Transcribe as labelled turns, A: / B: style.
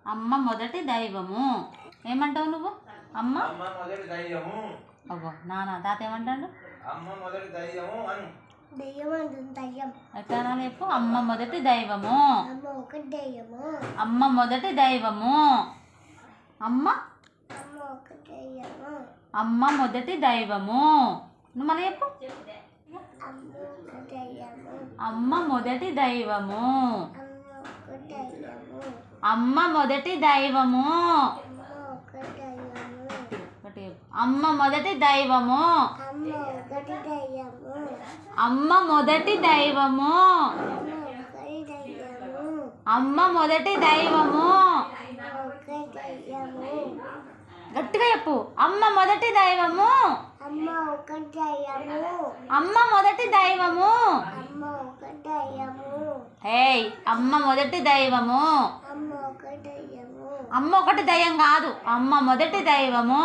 A: అమ్మ మొదటి దైవము. ఏమంటావు నువ్వు? అమ్మ
B: అమ్మ మొదటి దైవము.
A: అవ్వ నాన్న తాత ఏమంటాడు?
B: అమ్మ మొదటి దైవము అను.
A: ఎట్లా అనాలి చెప్పు? అమ్మ మొదటి దైవము. అమ్మ మొదటి దైవము. అమ్మ అమ్మ మొదటి దైవము. నువ్వు మళ్ళీ చెప్పు. అమ్మ మొదటి దైవము. అమ్మ మొదటి దైవము. అమ్మ మొదటి దైవము. అమ్మ మొదటి దైవము. అమ్మ మొదటి దైవము. గట్టిగా చెప్పు. అమ్మ మొదటి దైవము. అమ్మ మొదటి దైవము. ఏయ్ అమ్మ మొదటి దైవము. అమ్మ ఒకటి దయ్యం కాదు, అమ్మ మొదటి దైవము.